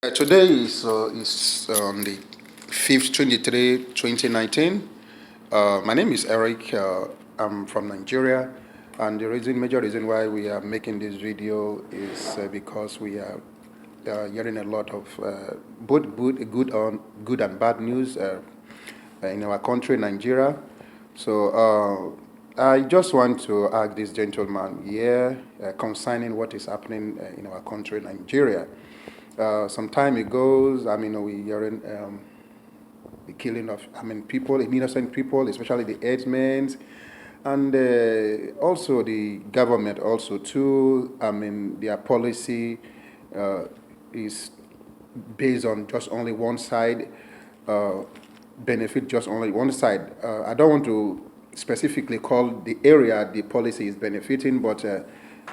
Today is on the 5th, 23, 2019. My name is Eric. I'm from Nigeria, and the major reason why we are making this video is because we are hearing a lot of both good and bad news in our country, Nigeria. So I just want to ask this gentleman here concerning what is happening in our country, Nigeria. Some time ago, we hearing the killing of, people, innocent people, especially the herdsmen, and also the government also too. Their policy is based on just only one side, uh, benefit just only one side. I don't want to specifically call the area the policy is benefiting, but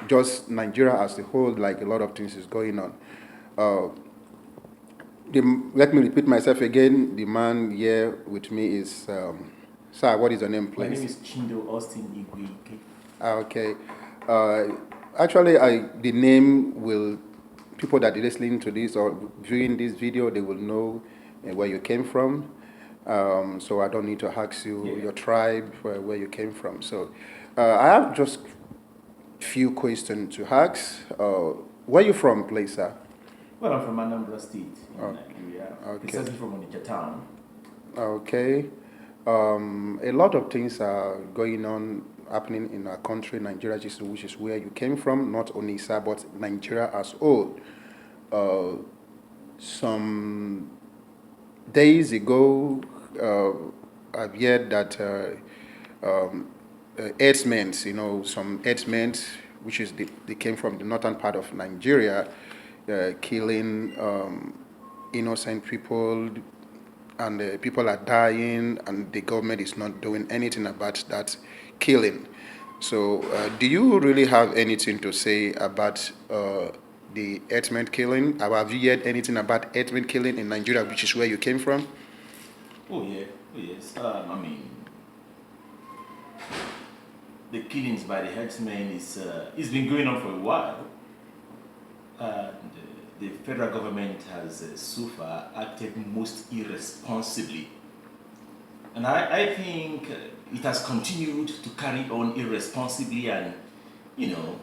just Nigeria as a whole, like a lot of things is going on. Uh, Let me repeat myself again. The man here with me is, sir, what is your name, My please? name is Chindo Austin Igwe. Okay. Uh, Actually, the name will, people that are listening to this or viewing this video, they will know where you came from. So I don't need to ask you Yeah. your tribe, where you came from. So I have just few questions to ask. Where you from, please, sir? Well, I'm from Anambra State in Oh, Nigeria. okay. Precisely from Onitsha town. Okay. A lot of things are going on, happening in our country, Nigeria, which is where you came from, not only Isa, but Nigeria as whole. Uh, some days ago, I've heard that herdsmen, some herdsmen, which is they came from the northern part of Nigeria, killing innocent people, and people are dying, and the government is not doing anything about that killing. So, do you really have anything to say about the herdsmen killing? Have you heard anything about herdsmen killing in Nigeria, which is where you came from? Oh, yeah. Oh, yes. The killings by the herdsmen it's been going on for a while. And the federal government has so far acted most irresponsibly. And I think it has continued to carry on irresponsibly and, you know,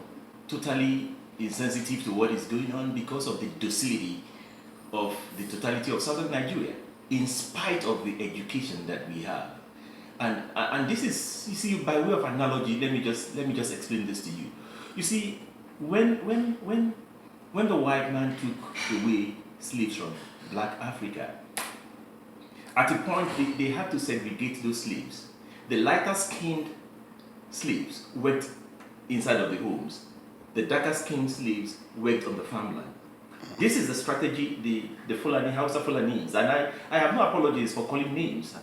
totally insensitive to what is going on because of the docility of the totality of southern Nigeria, in spite of the education that we have. And this is, you see, by way of analogy, let me just explain this to you. You see, when the white man took away slaves from black Africa, at a point they had to segregate those slaves. The lighter skinned slaves worked inside of the homes. The darker skinned slaves worked on the farmland. This is the strategy the Fulani, Hausa Fulanis, and I have no apologies for calling names.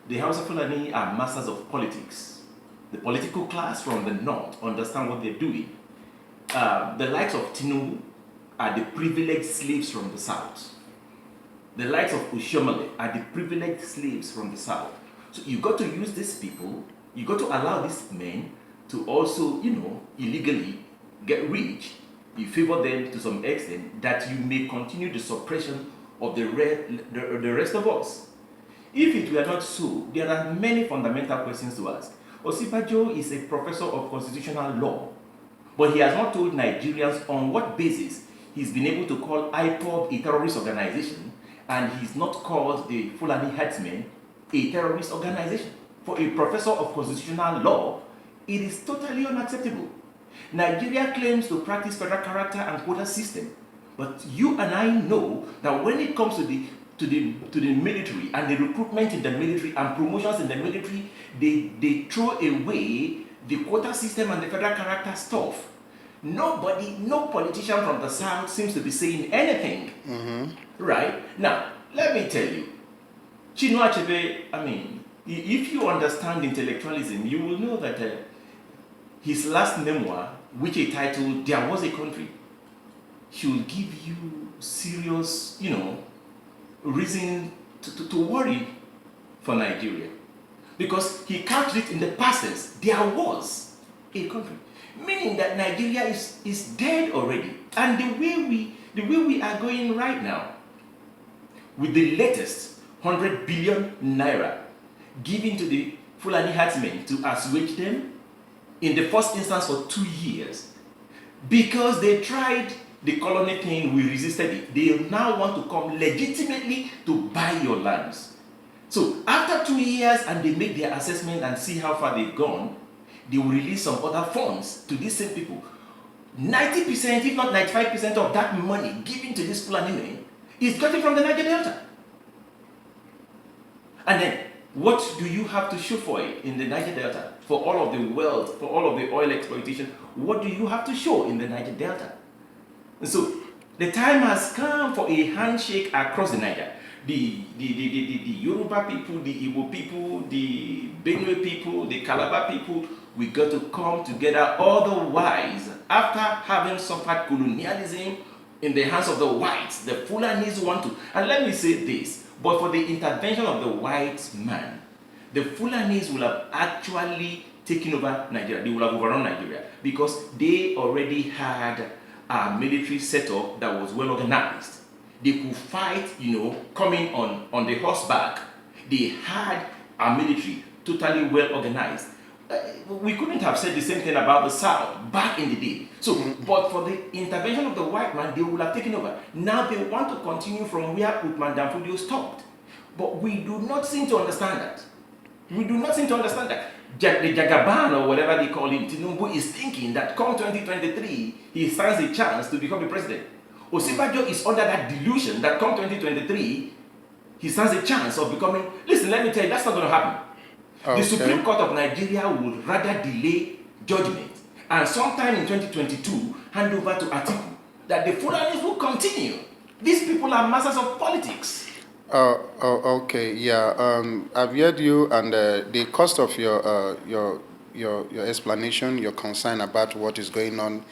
The Hausa Fulani are masters of politics. The political class from the north understand what they're doing. The likes of Tinubu are the privileged slaves from the south. The likes of Ushomale are the privileged slaves from the south. So you got to use these people, you got to allow these men to also, illegally get rich. You favor them to some extent that you may continue the suppression of the rest of us. If it were not so, there are many fundamental questions to ask. Osibajo is a professor of constitutional law, but he has not told Nigerians on what basis he's been able to call IPOB a terrorist organization, and he's not called the Fulani herdsmen a terrorist organization. For a professor of constitutional law, it is totally unacceptable. Nigeria claims to practice federal character and quota system, but you and I know that when it comes to the military and the recruitment in the military and promotions in the military, they throw away the quota system and the federal character stuff. Nobody, no politician from the south seems to be saying anything. Right? Now, let me tell you, Chinua Achebe, if you understand intellectualism, you will know that his last memoir, which he titled There Was a Country, should give you serious, reason to worry for Nigeria. Because he couched it in the past tense, there was a country. Meaning that Nigeria is dead already. And the way we are going right now, with the latest 100 billion naira given to the Fulani herdsmen to assuage them in the first instance for 2 years. Because they tried the colony thing, we resisted it. They now want to come legitimately to buy your lands. So after 2 years and they make their assessment and see how far they've gone, they will release some other funds to these same people. 90%, if not 95% of that money given to this Fulani men is gotten from the Niger Delta. And then, what do you have to show for it in the Niger Delta? For all of the wealth, for all of the oil exploitation, what do you have to show in the Niger Delta? And so, the time has come for a handshake across the Niger. The Yoruba people, the Igbo people, the Benue people, the Calabar people, we got to come together. Otherwise, after having suffered colonialism in the hands of the whites, the Fulanis want to, and let me say this, but for the intervention of the white man, the Fulanis will have actually taken over Nigeria. They will have overrun Nigeria because they already had a military setup that was well organized. They could fight, coming on the horseback. They had a military totally well organized. We couldn't have said the same thing about the South back in the day. So, but for the intervention of the white man, they would have taken over. Now they want to continue from where Uthman Danfodio stopped. But we do not seem to understand that. We do not seem to understand that. The Jagaban, or whatever they call him, Tinubu, is thinking that come 2023, he stands a chance to become the president. Osibajo is under that delusion that come 2023, he stands a chance of becoming. Listen, let me tell you, that's not going to happen. Okay. The Supreme Court of Nigeria would rather delay judgment and sometime in 2022 hand over to Atiku that the Fulanis will continue. These people are masters of politics. Okay, yeah. I've heard you, and the cost of your explanation, your concern about what is going on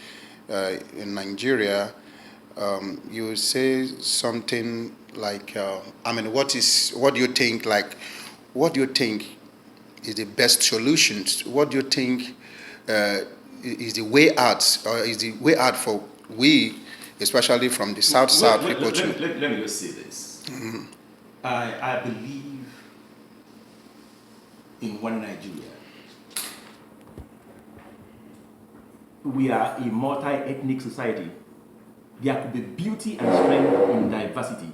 in Nigeria. You say something like, what do you think? Like, what do you think is the best solutions? What do you think is the way out, or is the way out for we, especially from the South people? Let me just say this. Mm-hmm. I believe in one Nigeria. We are a multi-ethnic society. There could be beauty and strength in diversity.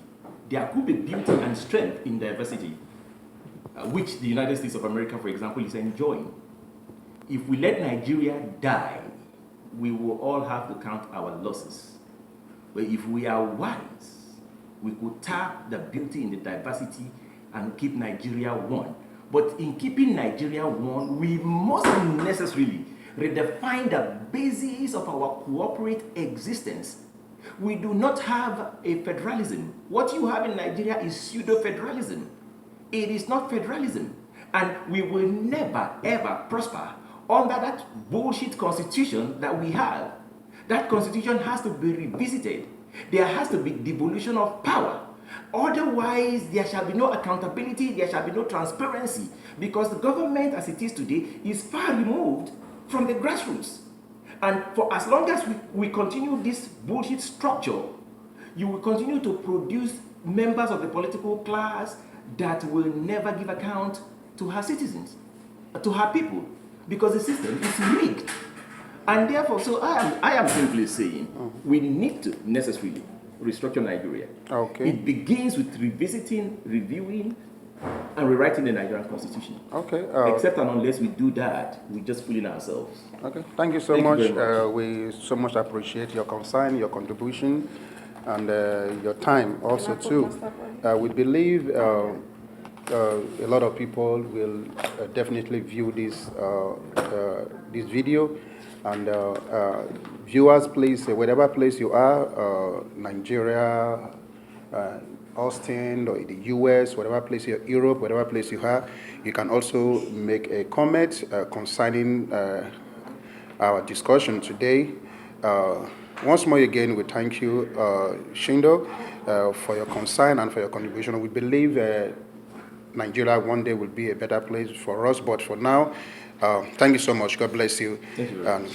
There could be beauty and strength in diversity, which the United States of America, for example, is enjoying. If we let Nigeria die, we will all have to count our losses. But if we are wise, we could tap the beauty in the diversity and keep Nigeria one. But in keeping Nigeria one, we must necessarily redefine the basis of our corporate existence. We do not have a federalism. What you have in Nigeria is pseudo-federalism. It is not federalism. And we will never, ever prosper under that bullshit constitution that we have. That constitution has to be revisited. There has to be devolution of power. Otherwise, there shall be no accountability, there shall be no transparency, because the government as it is today is far removed from the grassroots. And for as long as we continue this bullshit structure, you will continue to produce members of the political class that will never give account to her citizens, to her people, because the system is rigged. And therefore, so I am simply saying, we need to necessarily restructure Nigeria. Okay. It begins with revisiting, reviewing, and rewriting the Nigerian constitution. Okay. Except and unless we do that, we're just fooling ourselves. Okay. Thank you so much. We so much appreciate your concern, your contribution, and your time also too. We believe a lot of people will definitely view this video. And viewers, please, whatever place you are, Nigeria, Austin, or the US, whatever place you're, Europe, whatever place you are, you can also make a comment concerning our discussion today. Once more again, we thank you, Shindo, for your concern and for your contribution. We believe Nigeria one day will be a better place for us, but for now, thank you so much. God bless you. Thank you very much.